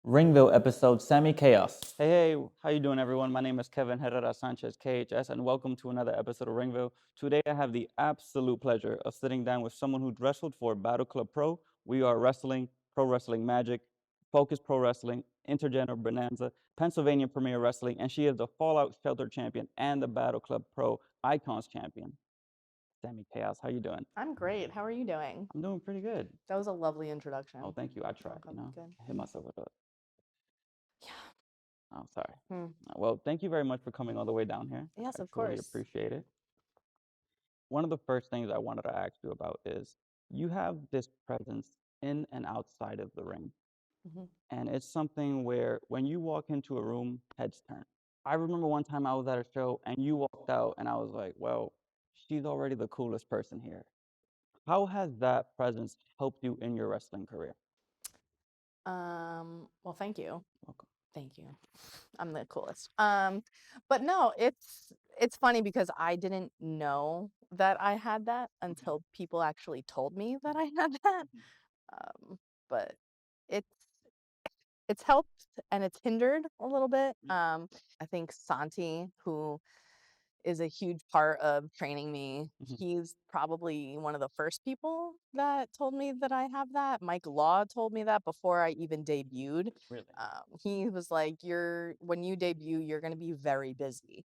Ringville episode Sammi Chaos. Hey, how you doing, everyone? My name is Kevin Herrera Sanchez, KHS, and welcome to another episode of Ringville. Today, I have the absolute pleasure of sitting down with someone who wrestled for Battleclub Pro. We are wrestling, Pro Wrestling Magic, Focus Pro Wrestling, Intergender Bonanza, Pennsylvania Premier Wrestling, and she is the Fallout Shelter champion and the Battleclub Pro Icons champion. Sammi Chaos, how you doing? I'm great. How are you doing? I'm doing pretty good. That was a lovely introduction. Oh, thank you. I tried, Welcome. Good. I hit myself with a. Yeah. Oh, sorry. Hmm. Well, thank you very much for coming all the way down here. Yes, of Truly course. appreciate it. One of the first things I wanted to ask you about is you have this presence in and outside of the ring. Mhm. And it's something where when you walk into a room, heads turn. I remember one time I was at a show and you walked out and I was like, well, she's already the coolest person here. How has that presence helped you in your wrestling career? Well, thank you. Welcome. Thank you. I'm the coolest. But no, it's funny because I didn't know that I had that until people actually told me that I had that. But it's it's helped and it's hindered a little bit. I think Santi, who is a huge part of training me. Mhm. He's probably one of the first people that told me that I have that. Mike Law told me that before I even debuted. Really? He was like, when you debut, you're going to be very busy."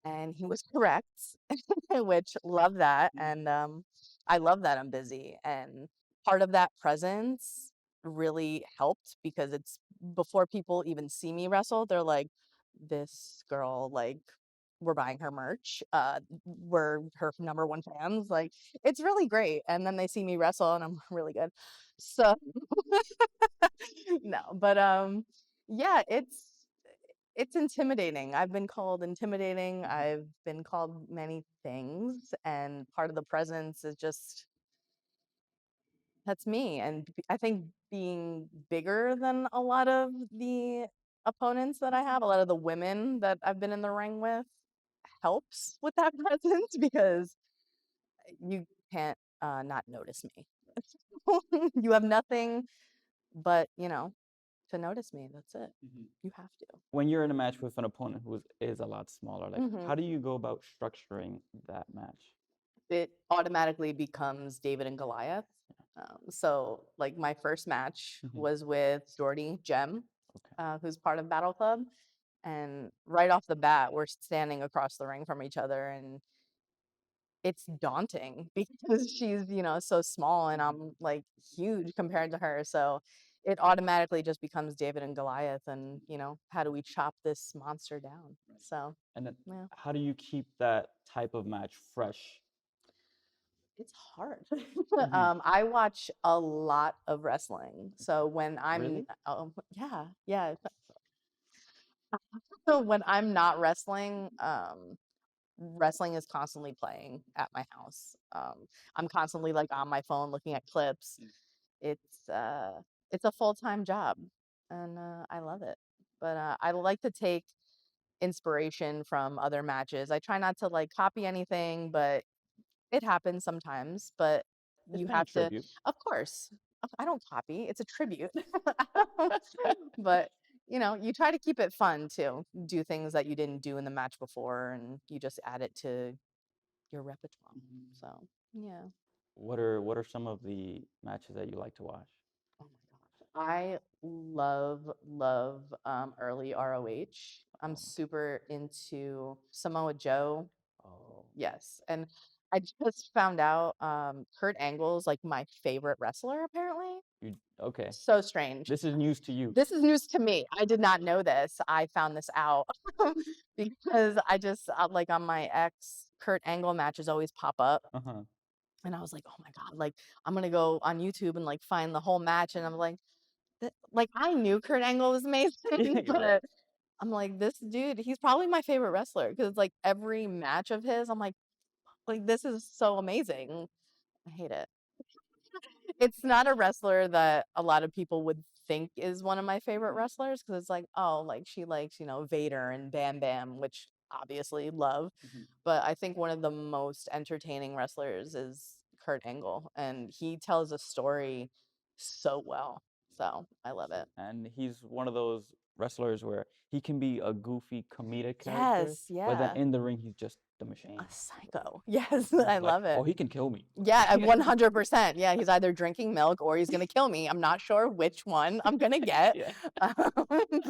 And he was correct, which love that. And I love that I'm busy. And part of that presence really helped because it's before people even see me wrestle, they're like, this girl, like, we're buying her merch. We're her number one fans. Like, it's really great. And then they see me wrestle and I'm really good. So no, but yeah, it's intimidating. I've been called intimidating. I've been called many things, and part of the presence is just that's me. And I think being bigger than a lot of the opponents that I have, a lot of the women that I've been in the ring with, helps with that presence because you can't not notice me. You have nothing but, to notice me. That's it. You have to. When you're in a match with an opponent who is a lot smaller, like Mhm. how do you go about structuring that match? It automatically becomes David and Goliath. So, like, my first match Mhm. was with Jordy Gem, Okay. who's part of Battle Club. And right off the bat, we're standing across the ring from each other. And it's daunting because she's, so small and I'm like huge compared to her. So it automatically just becomes David and Goliath and, how do we chop this monster down? So, And then yeah, how do you keep that type of match fresh? it's hard. Mhm. I watch a lot of wrestling. So when Really? yeah. So when I'm not wrestling, wrestling is constantly playing at my house. I'm constantly like on my phone looking at clips. It's uh it's a full-time job and I love it. But I like to take inspiration from other matches. I try not to like copy anything, but it happens sometimes, but It's you paying have to, tribute. of course. I don't copy. It's a tribute. But you try to keep it fun too. Do things that you didn't do in the match before and you just add it to your repertoire. So, yeah. What are some of the matches that you like to watch? Oh my gosh. I love early ROH. I'm super into Samoa Joe. Oh, Yes. And I just found out Kurt Angle is like my favorite wrestler apparently. okay. So strange. This is news to you. This is news to me. I did not know this. I found this out because I just like on my ex Kurt Angle matches always pop up. Uh-huh. And I was like, "Oh my god, like I'm going to go on YouTube and like find the whole match." And I'm like, like I knew Kurt Angle was amazing, You're right. but I'm like, this dude, he's probably my favorite wrestler because like every match of his, I'm like this is so amazing. I hate it. It's not a wrestler that a lot of people would think is one of my favorite wrestlers because it's like, oh, like she likes, Vader and Bam Bam, which obviously love. Mhm. But I think one of the most entertaining wrestlers is Kurt Angle, and he tells a story so well. So I love it. And he's one of those wrestlers where he can be a goofy comedic character, Yes, but then yeah. in the ring he's just the machine. A psycho. Yes, He's I like, love it. oh, he can kill me. Yeah, and 100%. Yeah, he's either drinking milk or he's gonna kill me. I'm not sure which one I'm gonna get. Yeah.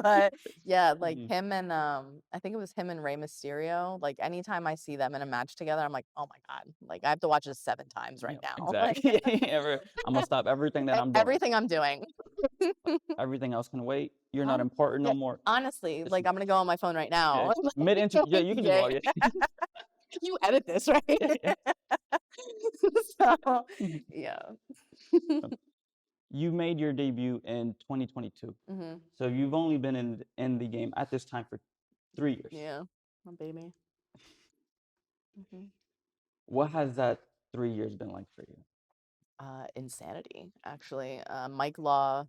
But yeah, like Mhm. him and I think it was him and Rey Mysterio. Like anytime I see them in a match together, I'm like, oh my God. Like I have to watch this 7 times right Yeah, now. Like exactly. I'm gonna stop everything that I'm doing. everything I'm doing. Everything else can wait. You're not important Yeah, no more. honestly, Just- like I'm gonna go on my phone right Yeah. now. Mid-intro. Yeah, you can do Yeah. all your. You edit this, right? Yeah. So yeah. You made your debut in 2022. Hmm. So you've only been in the game at this time for 3 years. Yeah, my baby. Hmm. What has that 3 years been like for you? Insanity, actually. Mike Law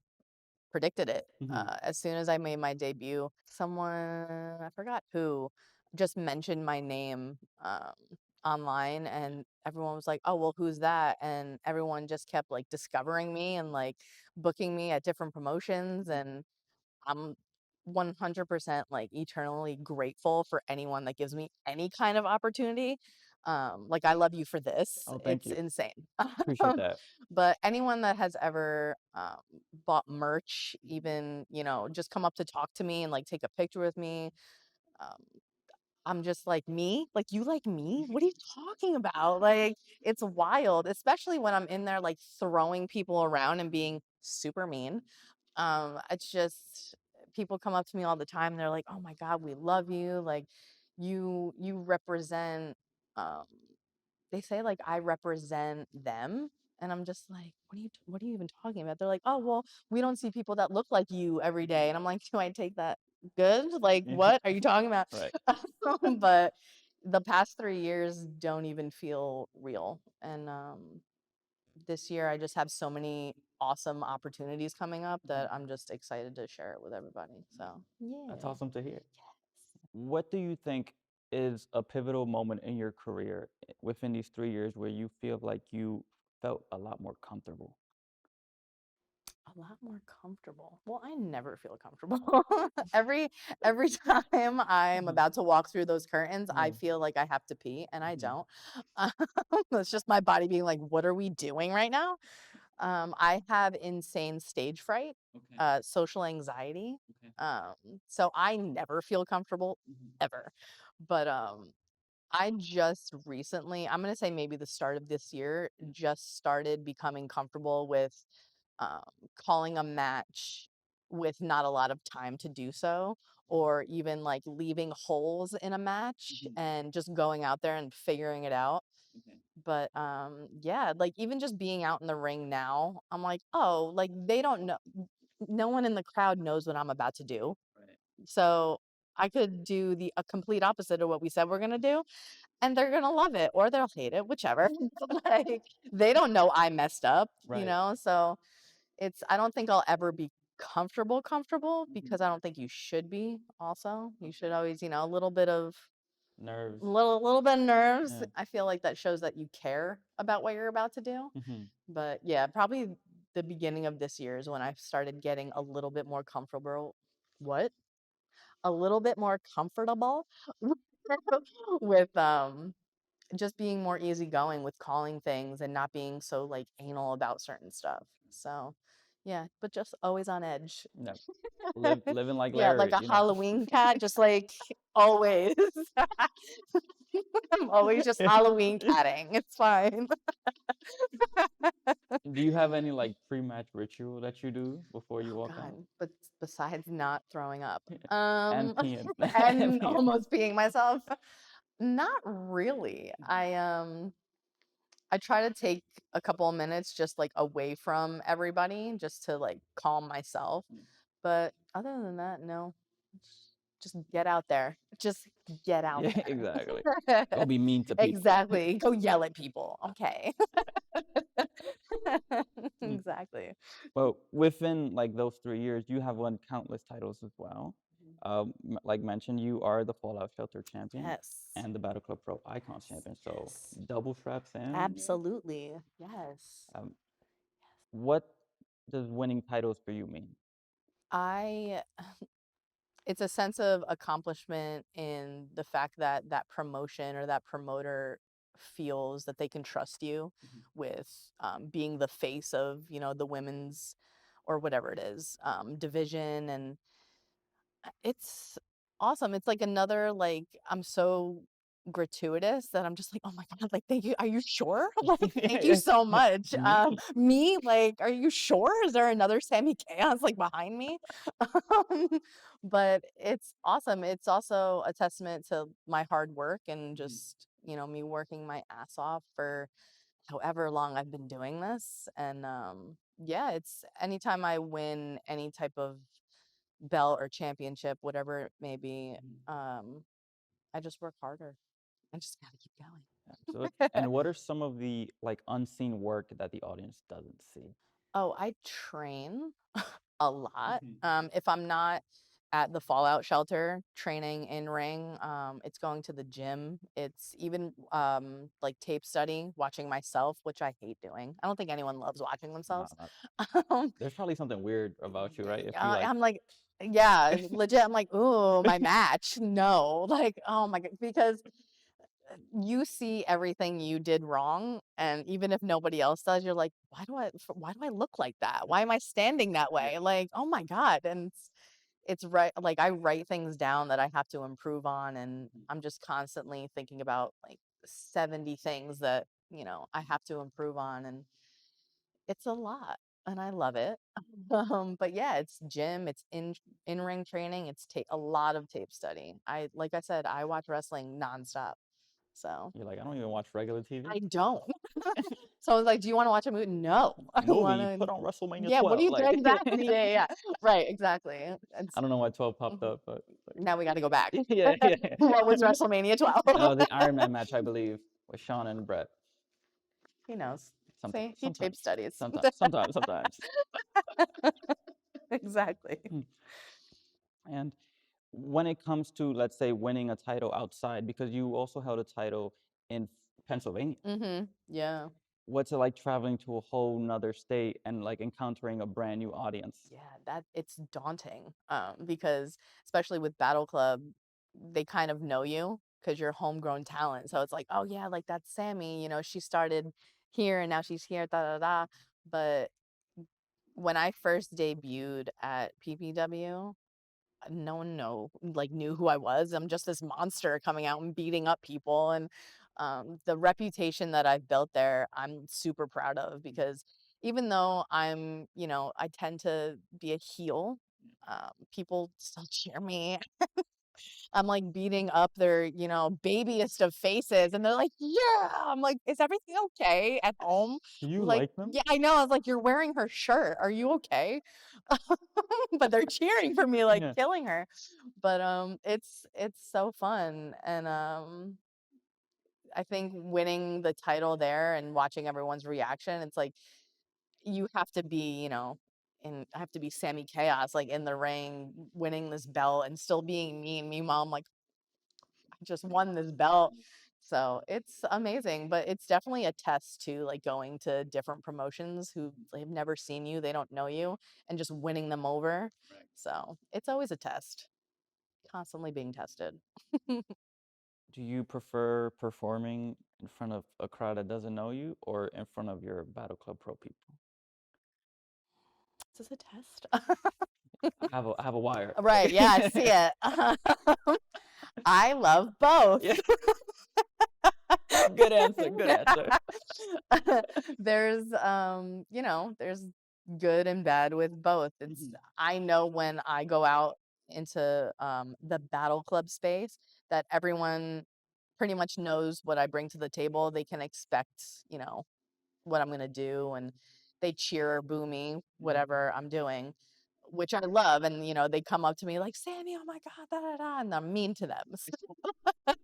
predicted it. Mhm. As soon as I made my debut, someone, I forgot who, just mentioned my name online, and everyone was like, oh, well, who's that? And everyone just kept like discovering me and like booking me at different promotions. And I'm 100% like eternally grateful for anyone that gives me any kind of opportunity. Like I love you for this. Oh, thank It's you. insane. Appreciate that. But anyone that has ever bought merch, even, just come up to talk to me and like take a picture with me. Um, I'm just like, me? Like, you like me? What are you talking about? Like, it's wild, especially when I'm in there like throwing people around and being super mean. It's just people come up to me all the time. They're like, "Oh my God, we love you. Like, you represent." Um, they say like I represent them, and I'm just like, what are you even talking about? They're like, "Oh well, we don't see people that look like you every day," and I'm like, "Do I take that good? Like, Yeah. what are you talking about?" Right. But the past 3 years don't even feel real, and this year I just have so many awesome opportunities coming up that I'm just excited to share it with everybody. So That's yeah. awesome to hear. What do you think is a pivotal moment in your career within these 3 years where you feel like you felt a lot more comfortable? A lot more comfortable. Well, I never feel comfortable. Every time I'm Mhm. about to walk through those curtains, I Yeah. feel like I have to pee, and I Mhm. don't. It's just my body being like, "What are we doing right now?" I have insane stage fright, Okay. social anxiety. Okay. So I never feel comfortable Mhm. ever. But I just recently, I'm gonna say maybe the start of this year, just started becoming comfortable with um, calling a match with not a lot of time to do so, or even like leaving holes in a match Mhm. and just going out there and figuring it out. Okay. But yeah, like even just being out in the ring now, I'm like, oh, like they don't know, no one in the crowd knows what I'm about to do. Right. So I could do the a complete opposite of what we said we're gonna do, and they're gonna love it or they'll hate it, whichever. Like they don't know I messed up, Right. so it's I don't think I'll ever be comfortable because Mhm. I don't think you should be also. You should always, a little bit of Nerves. little bit of nerves. Yeah. I feel like that shows that you care about what you're about to do. Mhm. But yeah, probably the beginning of this year is when I started getting a little bit more comfortable. What? A little bit more comfortable with just being more easygoing with calling things and not being so like anal about certain stuff. So yeah, but just always on edge. Yeah. Living like Yeah, like Larry, a Halloween cat, just like always. I'm always just Halloween catting. It's fine. Do you have any like pre-match ritual that you do before you Oh walk God, out? but besides not throwing up, And peeing. And and peeing. almost peeing myself, not really. I try to take a couple of minutes just like away from everybody just to like calm myself. Mm. But other than that, no. Just get out there. Just get out Yeah, exactly. there. Go be mean to people. Exactly. Go yell at people. Okay. Mm. Exactly. Well, within like those 3 years, you have won countless titles as well. Like mentioned, you are the Fallout Shelter champion Yes. and the Battleclub Pro Icons champion. So Yes. double straps in. Absolutely. Yes. Um, what does winning titles for you mean? It's a sense of accomplishment in the fact that that promotion or that promoter feels that they can trust you with being the face of, the women's or whatever it is, division. And it's awesome. It's like another, like, I'm so gratuitous that I'm just like, oh my God, like, thank you. Are you sure? Like, thank you so much. Me? Me, like, are you sure? Is there another Sammi Chaos like behind me? Um, but it's awesome. It's also a testament to my hard work and just, me working my ass off for however long I've been doing this. And yeah, it's anytime I win any type of belt or championship, whatever it may be, I just work harder. I just gotta keep Absolutely. going. And what are some of the like unseen work that the audience doesn't see? Oh, I train a lot. If I'm not at the fallout shelter training in ring, it's going to the gym. It's even like tape study, watching myself, which I hate doing. I don't think anyone loves watching Nah, themselves. not- um, there's probably something weird about you, right? If you like, I'm like, yeah, legit. I'm like, ooh, my match. No, like, oh my God, because you see everything you did wrong, and even if nobody else does, you're like, why do I look like that? Why am I standing that way? Like, oh my God. And it's right, like, I write things down that I have to improve on, and I'm just constantly thinking about like 70 things that, I have to improve on, and it's a lot, and I love it. But yeah, it's gym, it's in-ring training, it's a lot of tape study. Like I said, I watch wrestling nonstop. So you're like, I don't even watch regular TV. I don't. So I was like, "Do you want to watch a movie?" No, I want Movie, to. put on WrestleMania Yeah, what do 12. you Like, exactly? Yeah, yeah, yeah. Right, exactly. I don't know why 12 popped up, but Now we got to go back. yeah, yeah. What was WrestleMania 12? Oh, the Iron Man match, I believe, with Sean and Brett. He knows. Sometimes, See, he tape sometimes, studies. sometimes. Exactly. And when it comes to, let's say, winning a title outside, because you also held a title in Pennsylvania, Yeah. what's it like traveling to a whole nother state and like encountering a brand new audience? Yeah, that it's daunting. Because especially with Battle Club, they kind of know you because you're homegrown talent. So it's like, oh yeah, like that's Sammy, she started here and now she's here, da da da. But when I first debuted at PPW, no one knew who I was. I'm just this monster coming out and beating up people. And the reputation that I've built there, I'm super proud of, because even though I tend to be a heel, people still cheer me. I'm like beating up their, babiest of faces, and they're like, "Yeah." I'm like, "Is everything okay at home?" Do you Like, like them? yeah, I know. I was like, "You're wearing her shirt. Are you okay?" But they're cheering for me, like Yeah. killing her. But it's so fun, and I think winning the title there and watching everyone's reaction, it's like you have to be, I have to be Sammi Chaos, like in the ring, winning this belt and still being me. And meanwhile, I'm like, I just won this belt. So it's amazing, but it's definitely a test too, like going to different promotions who they've never seen you, they don't know you, and just winning them over. So it's always a test, constantly being tested. Do you prefer performing in front of a crowd that doesn't know you or in front of your Battle Club Pro people? Is this a test? I have a wire. Right, yeah, I see it. I love both. Yeah. Good answer. Good answer. There's good and bad with both. I know when I go out into the Battle Club space that everyone pretty much knows what I bring to the table. They can expect, what I'm gonna do, and they cheer or boo me, whatever I'm doing, which I love. And they come up to me like, "Sammy, oh my God, da da da," and I'm mean to them.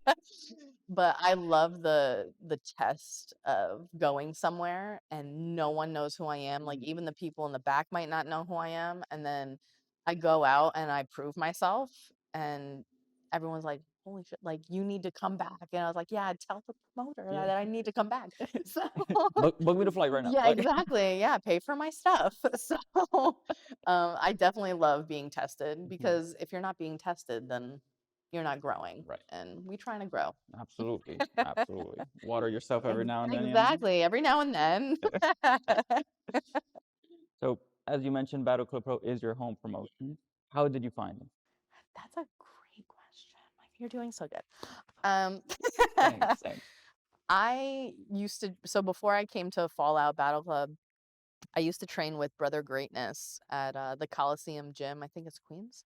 But I love the test of going somewhere and no one knows who I am. Like even the people in the back might not know who I am, and then I go out and I prove myself, and everyone's like, holy shit, like you need to come back. And I was like, yeah, tell the promoter Yeah. that I need to come back. So Book me the flight right now. yeah, Like, exactly. Yeah, pay for my stuff. So I definitely love being tested because if you're not being tested, then you're not growing. Right. And we trying to grow. Absolutely. Absolutely. Water yourself every now and then. You know? Exactly. Every now and then. So, as you mentioned, Battleclub Pro is your home promotion. How did you find them? That's a great question. Like, you're doing so good. Um, Thanks. Thanks. I used to, so before I came to Fallout Battle Club, I used to train with Brother Greatness at the Coliseum gym. I think it's Queens.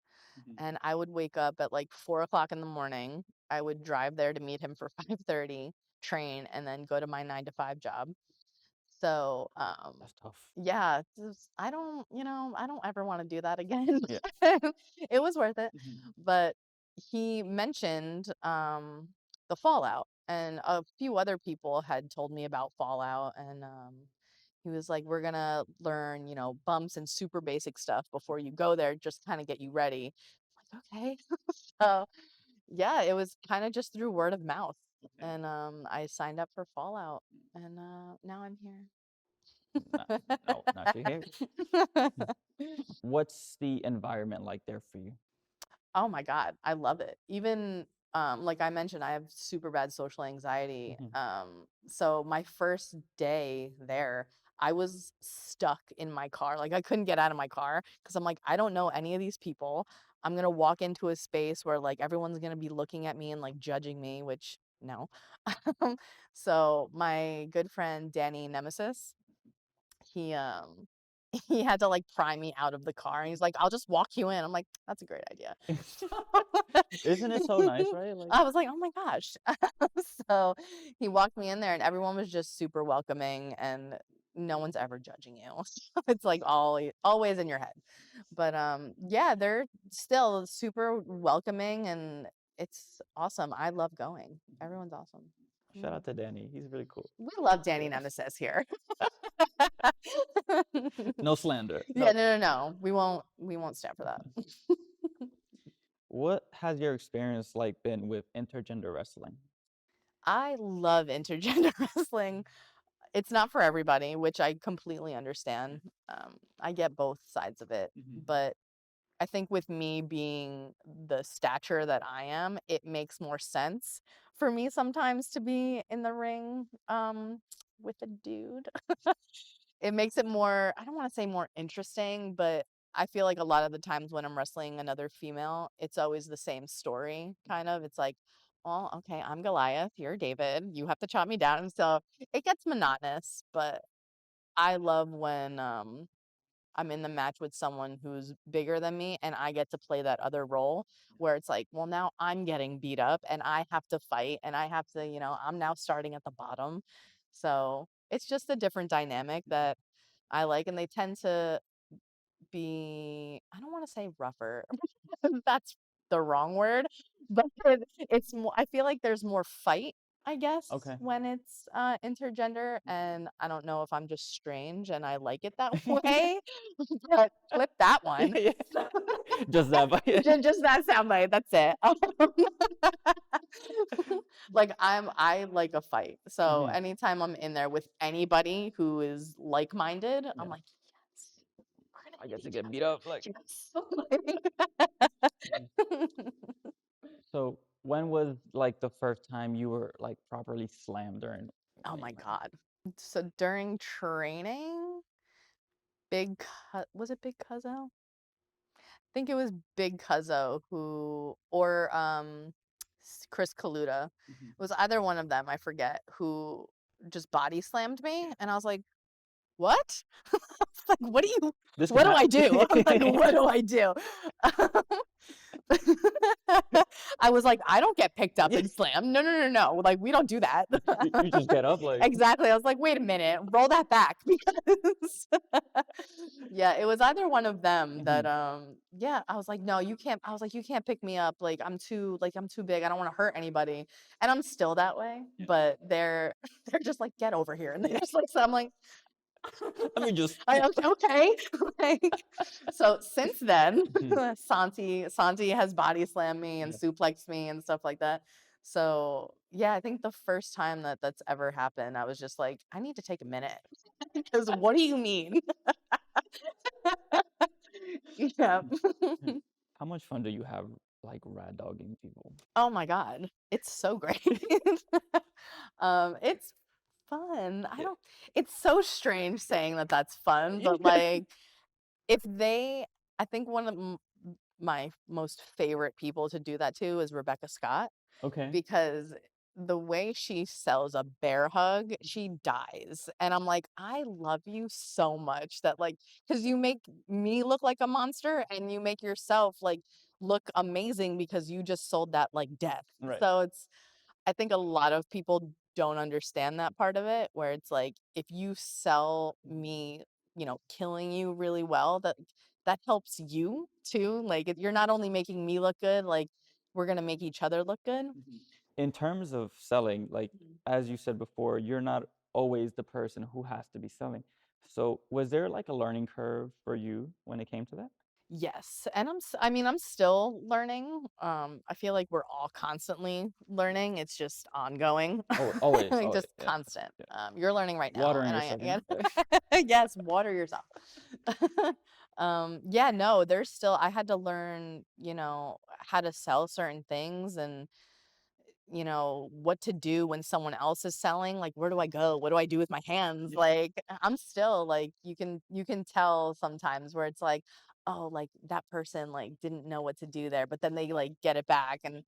And I would wake up at like 4 o'clock in the morning. I would drive there to meet him for 5:30, train, and then go to my 9 to 5 job. So, That's tough. yeah, I don't, I don't ever want to do that again. Yeah. It was worth it. But he mentioned the Fallout, and a few other people had told me about Fallout, and he was like, we're gonna learn, bumps and super basic stuff before you go there, just kind of get you ready. I'm like, okay. So yeah, it was kind of just through word of mouth. And I signed up for Fallout, and now I'm here. No, not you here. What's the environment like there for you? Oh my God, I love it. Even like I mentioned, I have super bad social anxiety. So my first day there, I was stuck in my car. Like I couldn't get out of my car because I'm like, I don't know any of these people. I'm gonna walk into a space where like everyone's gonna be looking at me and like judging me, which no. So my good friend Danny Nemesis, he he had to like pry me out of the car, and he's like, I'll just walk you in. I'm like, that's a great idea. Isn't it so nice, right? Like, I was like, oh my gosh. So he walked me in there, and everyone was just super welcoming, and no one's ever judging you. It's like always in your head. But yeah, they're still super welcoming, and it's awesome. I love going. Everyone's awesome. shout out to Danny. He's really cool. We love Danny Nemesis here. No slander. Yeah, no. We won't stand for that. What has your experience like been with intergender wrestling? I love intergender wrestling. It's not for everybody, which I completely understand. I get both sides of it, but I think with me being the stature that I am, it makes more sense for me sometimes to be in the ring with a dude. It makes it more, I don't want to say more interesting, but I feel like a lot of the times when I'm wrestling another female, it's always the same story, kind of. It's like, well, okay, I'm Goliath, you're David, you have to chop me down. And so it gets monotonous, but I love when I'm in the match with someone who's bigger than me and I get to play that other role where it's like, well, now I'm getting beat up and I have to fight and I have to, I'm now starting at the bottom. So it's just a different dynamic that I like. And they tend to be, I don't want to say rougher. That's the wrong word, but it's more, I feel like there's more fight, I guess, Okay. when it's intergender. And I don't know if I'm just strange and I like it that way, but flip that one. Yeah. Just that. Just that soundbite. That's it. Like I like a fight. So anytime I'm in there with anybody who is like-minded, I'm like, yes, we're gonna I get to each get other. beat up. Like, Yes. so when was like the first time you were like properly slammed during? Oh my God. So during training, was it Big Cuzzo? I think it was Big Cuzzo or Chris Kaluta. It was either one of them, I forget, who just body slammed me, and I was like, what? Like, what do I do? I'm like, what do I do? I was like, I don't get picked up and slammed. No. Like, we don't do that. You just get up like. Exactly. I was like, wait a minute, roll that back because yeah, it was either one of them that yeah, I was like, no, you can't. I was like, you can't pick me up. Like I'm too big. I don't want to hurt anybody. And I'm still that way, but they're just like, get over here. And they're just like, so I'm like, Let me just. Okay. Like, so since then, Mhm. Santi has body slammed me and Yeah. suplexed me and stuff like that. So yeah, I think the first time that that's ever happened, I was just like, I need to take a minute because what do you mean? Yeah. How much fun do you have like rad dogging people? Oh my God, it's so great. It's fun. Yeah. It's so strange saying that that's fun, but like if they, I think one of my most favorite people to do that to is Rebecca Scott Okay. because the way she sells a bear hug, she dies. And I'm like, I love you so much that like, because you make me look like a monster and you make yourself like look amazing because you just sold that like death. Right. So I think a lot of people don't understand that part of it, where it's like, if you sell me, killing you really well, that helps you too. Like, you're not only making me look good, like, we're gonna make each other look good. In terms of selling, like as you said before, you're not always the person who has to be selling. So was there like a learning curve for you when it came to that? Yes, and I mean, I'm still learning. I feel like we're all constantly learning. It's just ongoing, Oh, always, like always, just yeah, constant. yeah. You're learning right now, Watering and yourself, you yeah, know? yes, water yourself. Yeah, no, there's still. I had to learn, how to sell certain things and what to do when someone else is selling. Like, where do I go? What do I do with my hands? Yeah. Like, I'm still like, you can tell sometimes where it's like, oh, like that person like didn't know what to do there, but then they like get it back. And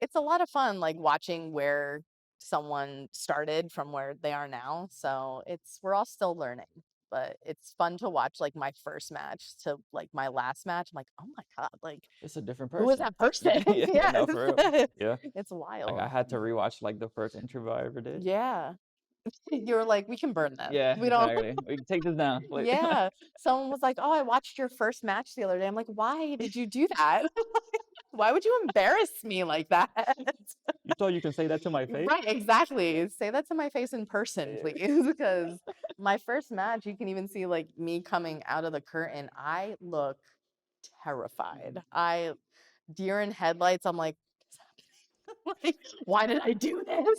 it's a lot of fun like watching where someone started from where they are now. So we're all still learning. But it's fun to watch like my first match to like my last match. I'm like, oh my God, like It's a different who is person. that person? Yeah, yeah, Yeah. no, for real. Yeah. It's Like wild. I had to rewatch like the first interview I ever did. Yeah. You're like, we can burn this. Yeah, We don't. exactly. We can take this down. Like, Yeah. Someone was like, oh, I watched your first match the other day. I'm like, why did you do that? Why would you embarrass me like that? you thought you can say that to my face? Right, exactly. Say that to my face in person, Yeah. please. Because my first match, you can even see like me coming out of the curtain. I look terrified. Deer in headlights, I'm like, like, why did I do this?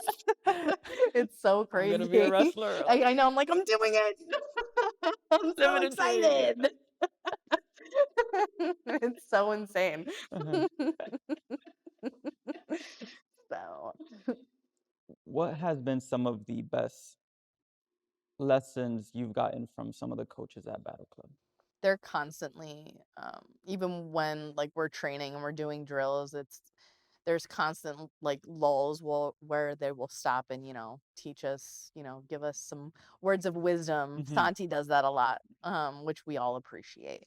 It's so I'm gonna be a crazy. wrestler. I know, I'm like, I'm doing it. I'm so 17, yeah. excited. It's so insane. Uh-huh. So What has been some of the best lessons you've gotten from some of the coaches at Battle Club? they're constantly, even when like we're training and we're doing drills, there's constant like lulls where they will stop and teach us, give us some words of wisdom. Mhm. Santi does that a lot, which we all appreciate.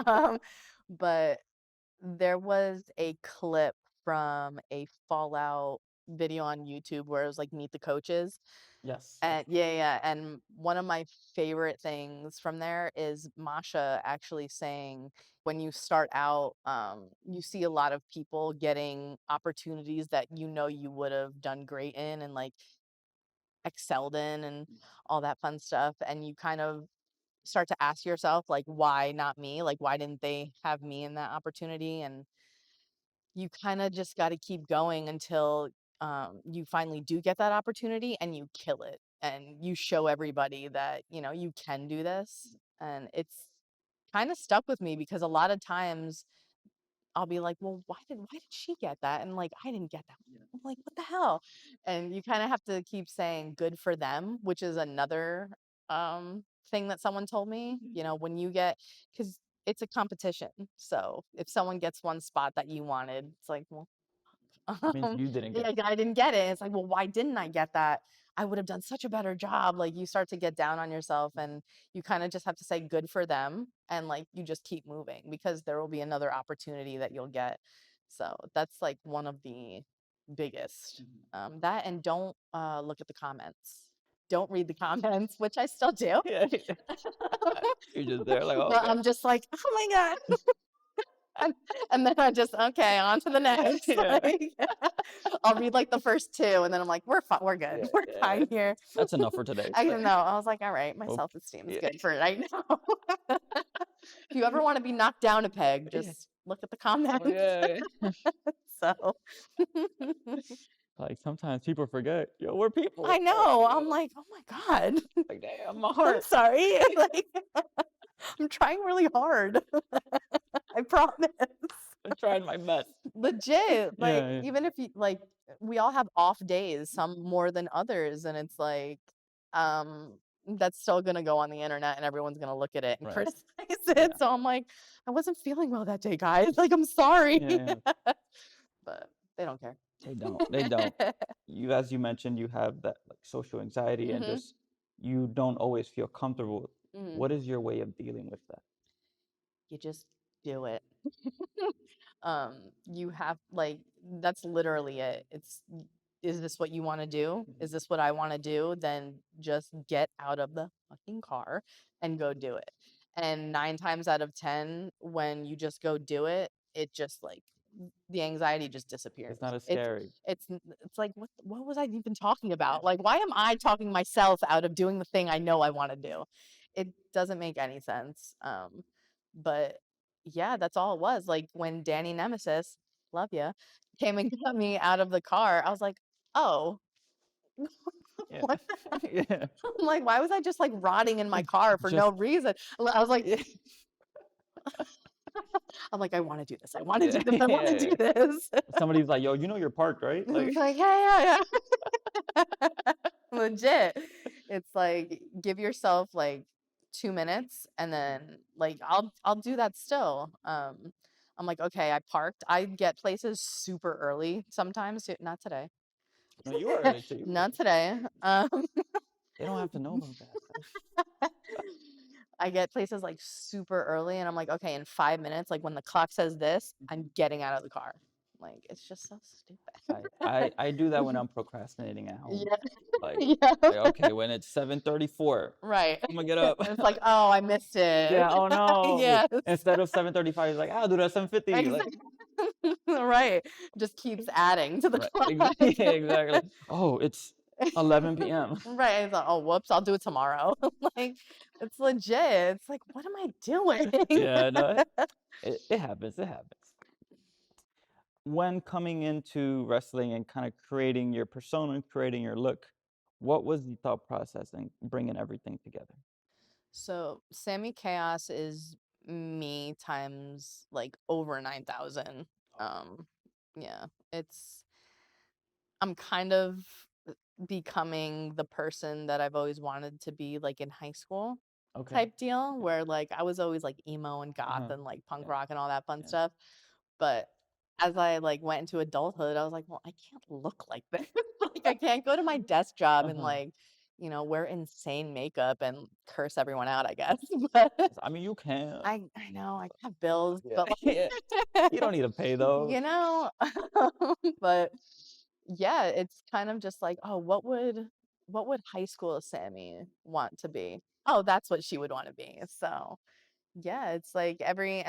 um, but there was a clip from a Fallout video on YouTube where it was like meet the coaches. Yes. And yeah, and one of my favorite things from there is Masha actually saying when you start out, you see a lot of people getting opportunities that you would have done great in and like excelled in and all that fun stuff. And you kind of start to ask yourself, like, why not me? Like, why didn't they have me in that opportunity? And you kind of just got to keep going until you finally do get that opportunity and you kill it and you show everybody that you can do this. And it's kind of stuck with me because a lot of times I'll be like, well, why did she get that and like I didn't get that. I'm like, what the hell? And you kind of have to keep saying good for them, which is another thing that someone told me, when you get, because it's a competition. So if someone gets one spot that you wanted, it's like, well, Means you didn't get yeah, I didn't get it. It's like, well, why didn't I get that? I would have done such a better job. Like you start to get down on yourself and you kind of just have to say good for them and like you just keep moving because there will be another opportunity that you'll get. So that's like one of the biggest. That and don't look at the comments. Don't read the comments, which I still do. Yeah. You're just there like, oh, But okay. I'm just like, oh my God. And then I just, okay, on to the next. Yeah. Like, I'll read like the first 2, and then I'm like, we're fine, we're good, we're fine here. That's enough for today. I know. I was like, all right, my Well, self-esteem is yeah. good for right now. If you ever want to be knocked down a peg, just look at the comments. Yeah. So Like sometimes people forget, yo, we're people. I know. I'm like, oh my God. Like, damn, my I'm heart. sorry. Like, I'm trying really hard. I promise. I'm trying my best. Legit. Like, Yeah. even if you like, we all have off days, some more than others, and it's like, that's still gonna go on the internet, and everyone's gonna look at it and Right. criticize it. So I'm like, I wasn't feeling well that day, guys. Like, I'm sorry. Yeah. But they don't care. They don't. They don't. You, as you mentioned, you have that like social anxiety and Mhm. just you don't always feel comfortable. Mhm. What is your way of dealing with that? You just do it. You have like that's literally it. Is this what you want to do? Is this what I want to do? Then just get out of the fucking car and go do it. And 9 times out of 10, when you just go do it, it just like the anxiety just disappears. It's not as scary. It's like what was I even talking about? Like, why am I talking myself out of doing the thing I know I want to do? It doesn't make any sense. But yeah, that's all it was. Like when Danny Nemesis, love ya, came and got me out of the car, I was like, oh, Yeah. what? Yeah. I'm like, why was I just like rotting in my car for no reason? I was like, I'm like, I want to do this. I want to do this. I want to do this. Somebody's like, yo, you know you're parked, right? It's like, yeah. Legit. It's like, give yourself like 2 minutes, and then like I'll do that still. I'm like, okay, I parked. I get places super early sometimes. Not today. No, you are early too. Not today. They don't have to know about that. I get places like super early, and I'm like, okay, in 5 minutes, like when the clock says this, I'm getting out of the car. Like, it's just so stupid. I do that when I'm procrastinating at home. Yeah. Like, Yeah. like, okay, when it's 7:34, Right. I'm gonna get up. It's like, oh, I missed it. Yeah, oh no. Yes. Instead of 7:35, it's like, I'll do that 7:50. Like, Exactly. Right. Just keeps adding to the right. clock. Yeah, exactly. Oh, it's 11 p.m. Right. It's like, oh, whoops, I'll do it tomorrow. Like, it's legit. It's like, what am I doing? Yeah, no, it happens. It happens. When coming into wrestling and kind of creating your persona, creating your look, what was the thought process in bringing everything together? So, Sammi Chaos is me times like over 9,000. Yeah, I'm kind of becoming the person that I've always wanted to be like in high school Okay. type deal, where like I was always like emo and goth and like punk rock and all that fun stuff. But as I like went into adulthood, I was like, well, I can't look like this. Like I can't go to my desk job and like, wear insane makeup and curse everyone out, I guess. But I mean, you can. I know I have bills, but like, You don't need to pay those. But yeah, it's kind of just like, oh, what would high school Sammi want to be? Oh, that's what she would want to be. So yeah, it's like every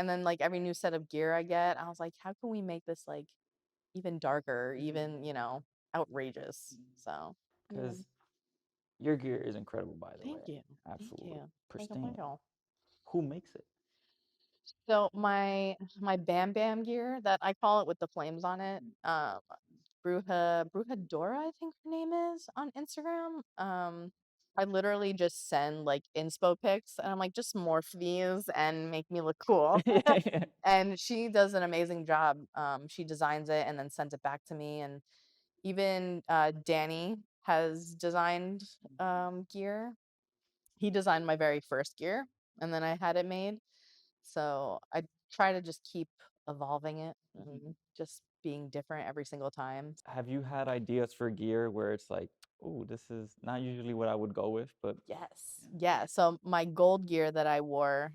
new set of gear I get, I was like, how can we make this like even darker, even, outrageous? So Because your gear is incredible, by the way. thank you. Absolutely. Thank you. Pristine. Thank you. Who makes it? So my Bam Bam gear that I call it with the flames on it, Brujadora, I think her name is on Instagram. I literally just send like inspo pics, and I'm like, just morph these and make me look cool. And she does an amazing job. She designs it and then sends it back to me. And even Danny has designed gear. He designed my very first gear, and then I had it made. So I try to just keep evolving it and just being different every single time. Have you had ideas for gear where it's like, oh, this is not usually what I would go with, but Yes. Yeah. So my gold gear that I wore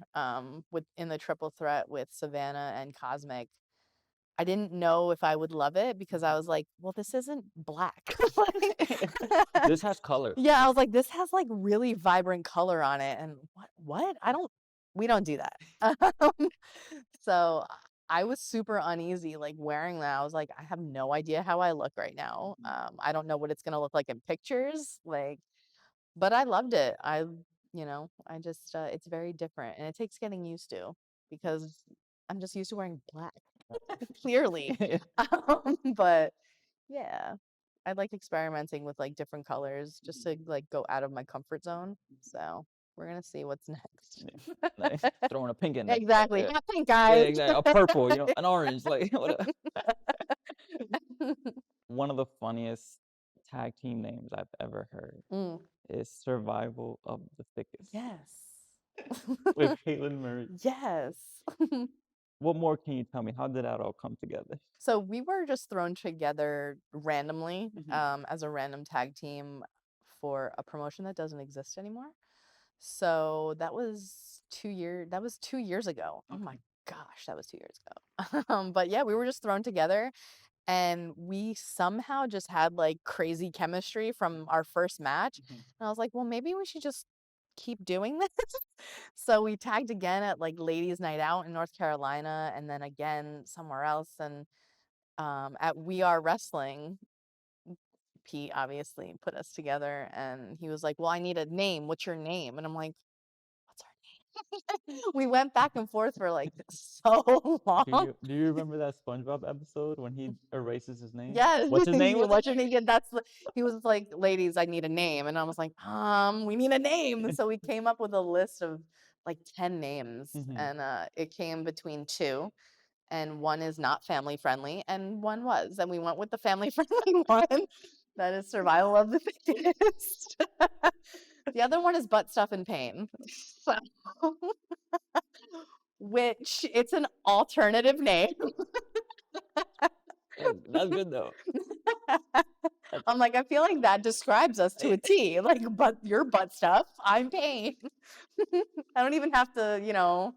with in the triple threat with Savannah and Cosmic, I didn't know if I would love it because I was like, well, this isn't black. this has color. Yeah, I was like, this has like really vibrant color on it. And what? We don't do that. So I was super uneasy like wearing that. I was like, I have no idea how I look right now. I don't know what it's gonna look like in pictures. Like, but I loved it. I just it's very different and it takes getting used to because I'm just used to wearing black, clearly. But yeah, I like experimenting with like different colors just to like go out of my comfort zone. So we're gonna see what's next. Yeah. Like throwing a pink in there. Exactly. Yeah, Hot pink, yeah, guys. exactly. A purple, an orange, like what one of the funniest tag team names I've ever heard Mm, is Survival of the Thickest yes. with Caitlin Murray. Yes. What more can you tell me? How did that all come together? So we were just thrown together randomly as a random tag team for a promotion that doesn't exist anymore. So that was 2 years ago. Oh my gosh, that was 2 years ago. But yeah, we were just thrown together and we somehow just had like crazy chemistry from our first match. And I was like, well, maybe we should just keep doing this. So we tagged again at like Ladies Night Out in North Carolina and then again somewhere else. And at We Are Wrestling, Pete obviously put us together and he was like, well, I need a name. What's your name? And I'm like, what's our name? We went back and forth for like so long. Do you remember that SpongeBob episode when he erases his name? Yes. What's his name? What's your name? Yeah, he was like, ladies, I need a name. And I was like, we need a name. So we came up with a list of like 10 names and it came between two. And one is not family friendly, and one was. And we went with the family friendly one. That is Survival of the Fittest. The other one is Butt Stuff and Pain. So, which it's an alternative name. That's good though. I'm like, I feel like that describes us to a T. Like, but your butt stuff, I'm Pain. I don't even have to,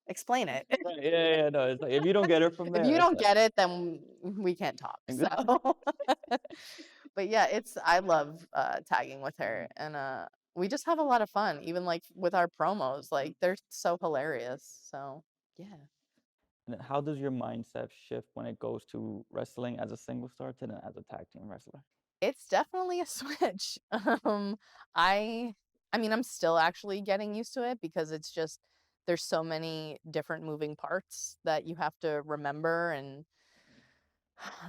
explain it. Right, yeah, no. It's like if you don't get it from If there, you it's don't like, get it, then we can't talk. Exactly. So, but yeah, I love tagging with her, and we just have a lot of fun. Even like with our promos, like they're so hilarious. So yeah, And how does your mindset shift when it goes to wrestling as a single star to then as a tag team wrestler? it's definitely a switch. I, I mean, I'm still actually getting used to it because it's just there's so many different moving parts that you have to remember and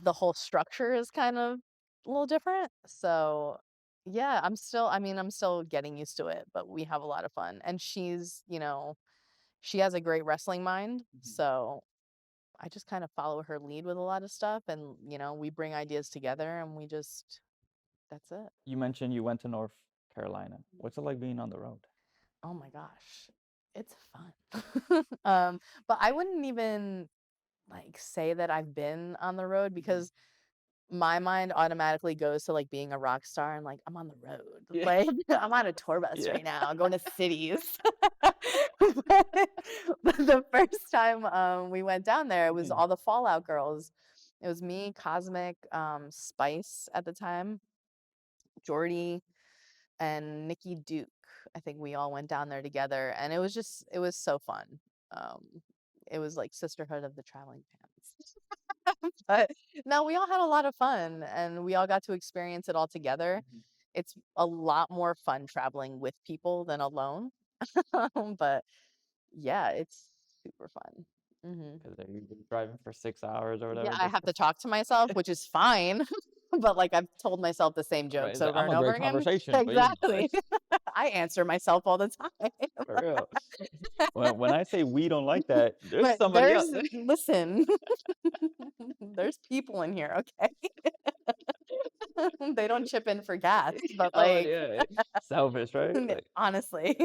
the whole structure is kind of a little different. So, yeah, I'm still getting used to it, but we have a lot of fun. And she has a great wrestling mind. So, I just kind of follow her lead with a lot of stuff and, we bring ideas together and that's it. You mentioned you went to North Carolina. What's it like being on the road? Oh my gosh. It's fun. But I wouldn't even like say that I've been on the road because my mind automatically goes to like being a rock star and like I'm on the road. Yeah. Like I'm on a tour bus Yeah. right now, going to cities. But the first time we went down there, it was all the Fallout girls. It was me, Cosmic, Spice at the time, Jordy, and Nikki Duke. I think we all went down there together, and it was so fun. Um, it was like Sisterhood of the Traveling Pants. But no, we all had a lot of fun and we all got to experience it all together. It's a lot more fun traveling with people than alone. But yeah, it's super fun. Because you've been driving for 6 hours or whatever. Yeah, I just have for- to talk to myself, which is fine. But like I've told myself the same Right, jokes it's like, over I'm and a over great again. conversation, but Exactly. I answer myself all the time. for real. When I say we don't like that, there's But somebody else. listen, there's people in here, okay? They don't chip in for gas, but Oh, like yeah. Selfish, right? Like, honestly.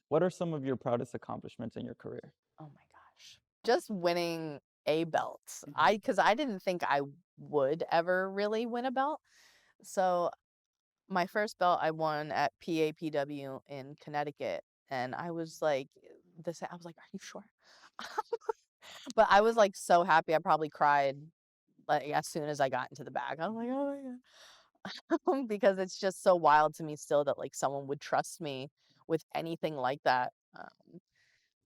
what are some of your proudest accomplishments in your career? Oh my gosh. Just winning a belt. Because I didn't think I would ever really win a belt. So my first belt I won at PAPW in Connecticut. And I was like, I was like, are you sure? But I was like so happy. I probably cried like as soon as I got into the bag. I was like, oh my God. Because it's just so wild to me still that like someone would trust me with anything like that.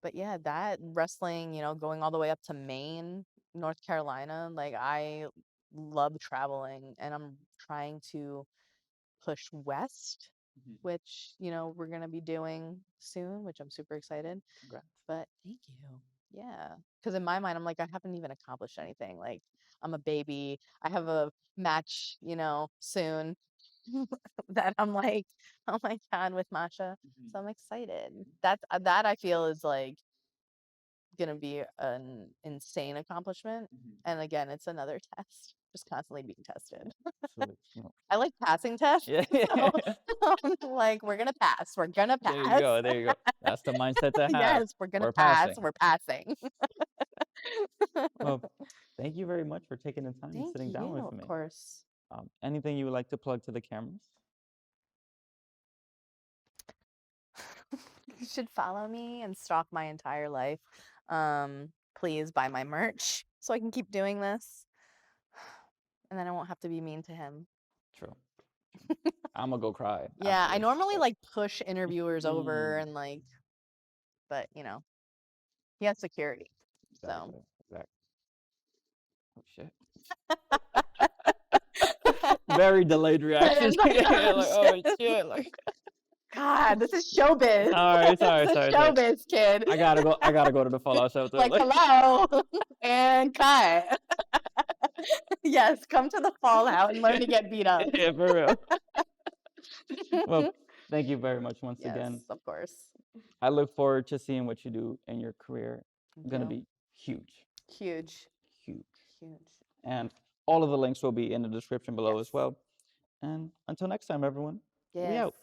but yeah, that wrestling, going all the way up to Maine, North Carolina, like I love traveling and I'm trying to push west, which, we're going to be doing soon, which I'm super excited. Congrats. But thank you. Yeah. Because in my mind, I'm like, I haven't even accomplished anything. Like, I'm a baby. I have a match, soon that I'm like, oh my God, with Masha. So I'm excited. That I feel is like going to be an insane accomplishment. And again, it's another test, just constantly being tested. Absolutely. You know. I like passing tests. Yeah. So, like, we're going to pass. We're going to pass. There you go. There you go. That's the mindset to have. Yes, we're going to We're pass. passing. We're passing. Well, thank you very much for taking the time and Thank sitting you, down with of me. course. Anything you would like to plug to the cameras? You should follow me and stalk my entire life. Please buy my merch so I can keep doing this. And then I won't have to be mean to him. True. I'm gonna go cry. Yeah, after I this, normally but- like push interviewers over and like, but he has security. So Exactly. Oh shit. Very delayed reaction. Like, Like, oh shit. Like, God, this is showbiz. sorry. This is showbiz, kid. I gotta go to the Fallout shelter. Like, hello, and cut. Yes, come to the Fallout and learn to get beat up. Yeah, for real. Well, thank you very much once again. Yes, of course. I look forward to seeing what you do in your career. Thank It's gonna you. be huge. Huge. And all of the links will be in the description below as Yes. well. And until next time, everyone, we Yes. out.